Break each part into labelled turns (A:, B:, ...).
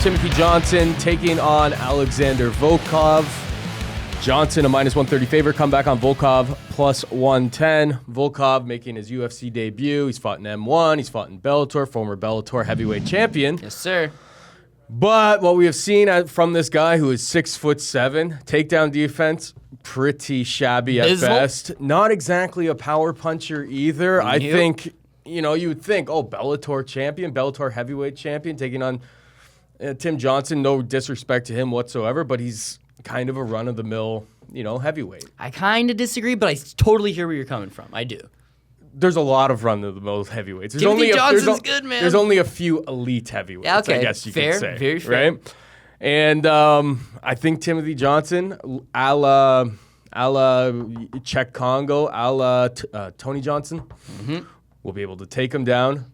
A: Timothy Johnson taking on Alexander Volkov. Johnson, a -130 favorite. Come back on Volkov, +110. Volkov making his UFC debut. He's fought in M1. He's fought in Bellator, former Bellator heavyweight champion.
B: Yes, sir.
A: But what we have seen from this guy who is 6'7", takedown defense, pretty shabby at best. Not exactly a power puncher either. I think, you would think, Bellator champion, Bellator heavyweight champion, taking on Tim Johnson. No disrespect to him whatsoever, but he's kind of a run-of-the-mill, heavyweight.
B: I kind of disagree, but I totally hear where you're coming from. I do.
A: There's a lot of run-of-the-mill heavyweights.
B: Timothy Johnson's good, man.
A: There's only a few elite heavyweights, I guess you could say.
B: Very fair.
A: Right? And I think Timothy Johnson, a la Czech Congo, a la Tony Johnson, will be able to take him down,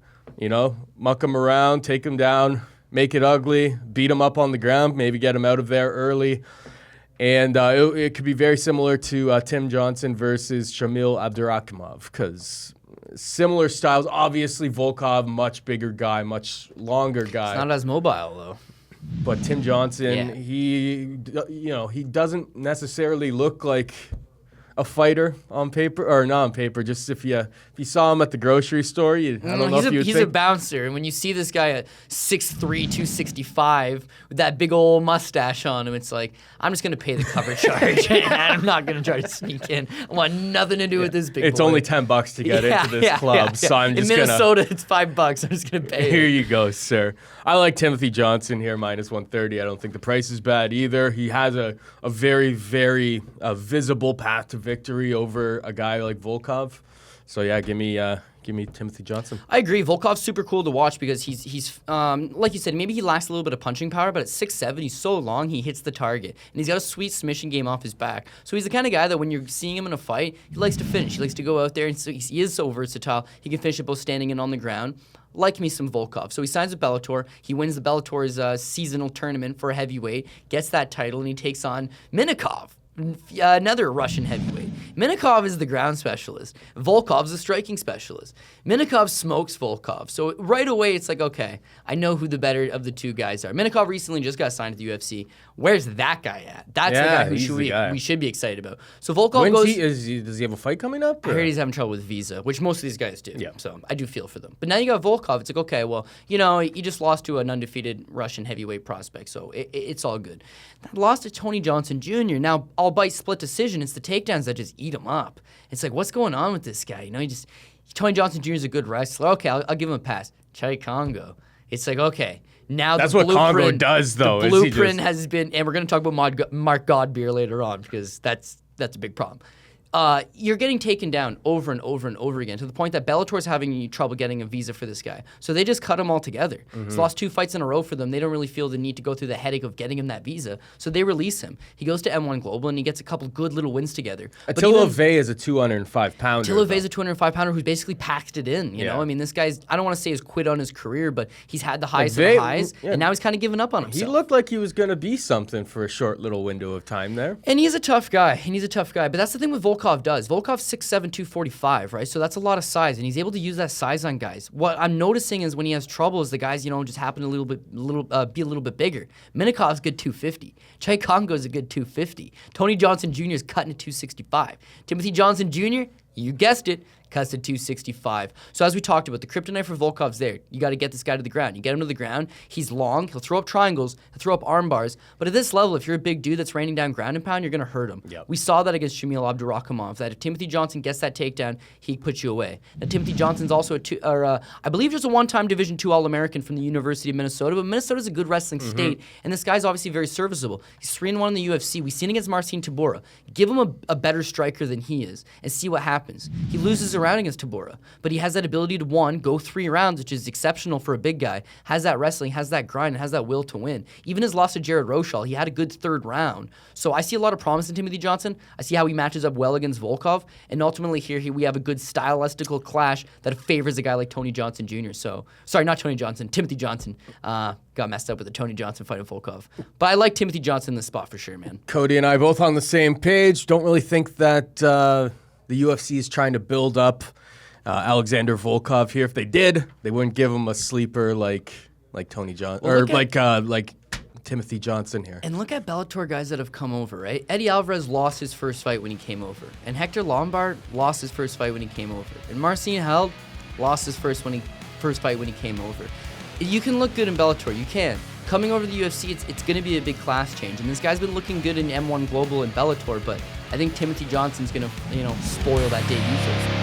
A: muck him around, take him down, make it ugly, beat him up on the ground, maybe get him out of there early. And it could be very similar to Tim Johnson versus Shamil Abdurakhimov, because similar styles. Obviously, Volkov, much bigger guy, much longer guy.
B: It's not as mobile, though.
A: But Tim Johnson, he doesn't necessarily look like a fighter on paper, or not on paper. Just if you saw him at the grocery store, I don't know if you would
B: he's a bouncer, and when you see this guy at 6'3", 265 with that big old mustache on him, it's like, I'm just gonna pay the cover charge, and I'm not gonna try to sneak in. I want nothing to do with this big.
A: It's
B: boy.
A: only $10 to get into this club, so I'm just
B: in Minnesota, it's $5. I'm just gonna pay.
A: Here you go, sir. I like Timothy Johnson here, -130. I don't think the price is bad either. He has a very, very visible path to victory over a guy like Volkov. So yeah, give me Timothy Johnson.
B: I agree. Volkov's super cool to watch because he's like you said, maybe he lacks a little bit of punching power, but at 6'7", he's so long, he hits the target. And he's got a sweet submission game off his back. So he's the kind of guy that when you're seeing him in a fight, he likes to finish. He likes to go out there, and so he is so versatile. He can finish it both standing and on the ground. Like me some Volkov. So he signs with Bellator. He wins the Bellator's seasonal tournament for a heavyweight, gets that title, and he takes on Minakov, another Russian heavyweight. Minakov is the ground specialist. Volkov's the striking specialist. Minakov smokes Volkov. So right away, it's like, okay, I know who the better of the two guys are. Minakov recently just got signed to the UFC. Where's that guy at? That's the guy who we should be excited about. So Volkov
A: does he have a fight coming up?
B: I heard he's having trouble with visa, which most of these guys do. Yeah. So I do feel for them. But now you got Volkov. It's like, okay, well, he just lost to an undefeated Russian heavyweight prospect, so it's all good. That lost to Tony Johnson Jr. Now, albeit split decision, it's the takedowns that just eat him up. It's like, what's going on with this guy? Tony Johnson Jr. is a good wrestler. Okay, I'll give him a pass. Chai Congo. It's like, okay, now
A: that's what Congo does, though.
B: The blueprint has been, and we're going to talk about Mark Godbeer later on because that's a big problem. You're getting taken down over and over and over again to the point that Bellator's having trouble getting a visa for this guy. So they just cut him all together. He's lost 2 fights in a row for them. They don't really feel the need to go through the headache of getting him that visa. So they release him. He goes to M1 Global, and he gets a couple good little wins together.
A: Attila Vey is a 205-pounder.
B: Attila Vey is a 205-pounder who's basically packed it in. You know? I mean, this guy's, I don't want to say he's quit on his career, but he's had the highest of the highs, and now he's kind of given up on himself.
A: He looked like he was going to be something for a short little window of time there.
B: And he's a tough guy. But that's the thing with Volkov does. Volkov's 6'7", 245, right? So that's a lot of size, and he's able to use that size on guys. What I'm noticing is when he has trouble is the guys, just happen to be a little bit bigger. Minakov's good 250. Chai Congo's a good 250. Tony Johnson Jr. is cutting to 265. Timothy Johnson Jr., you guessed it, cuts to 265. So as we talked about, the kryptonite for Volkov's there. You got to get this guy to the ground. You get him to the ground. He's long. He'll throw up triangles. He'll throw up arm bars. But at this level, if you're a big dude that's raining down ground and pound, you're going to hurt him. Yep. We saw that against Shamil Abdurakhimov, that if Timothy Johnson gets that takedown, he puts you away. Now, Timothy Johnson's also I believe just a one-time Division II All-American from the University of Minnesota, but Minnesota's a good wrestling state, and this guy's obviously very serviceable. He's 3-1 in the UFC. We've seen against Marcin Tybura. Give him a better striker than he is and see what happens. He loses around against Tybura, but he has that ability to, one, go 3 rounds, which is exceptional for a big guy, has that wrestling, has that grind, and has that will to win. Even his loss to Jared Rochelle, he had a good 3rd round. So I see a lot of promise in Timothy Johnson. I see how he matches up well against Volkov, and ultimately here we have a good stylistical clash that favors a guy like Tony Johnson Jr. So, sorry, not Tony Johnson, Timothy Johnson. Got messed up with the Tony Johnson fight of Volkov. But I like Timothy Johnson in this spot for sure, man.
A: Cody and I both on the same page. Don't really think that the UFC is trying to build up Alexander Volkov here. If they did, they wouldn't give him a sleeper like Tony Johnson, or like Timothy Johnson here.
B: And look at Bellator guys that have come over, right? Eddie Alvarez lost his first fight when he came over. And Hector Lombard lost his first fight when he came over. And Marcin Held lost his first fight when he came over. You can look good in Bellator. You can. Coming over to the UFC, it's going to be a big class change. And this guy's been looking good in M1 Global and Bellator, but I think Timothy Johnson's going to, spoil that debut first.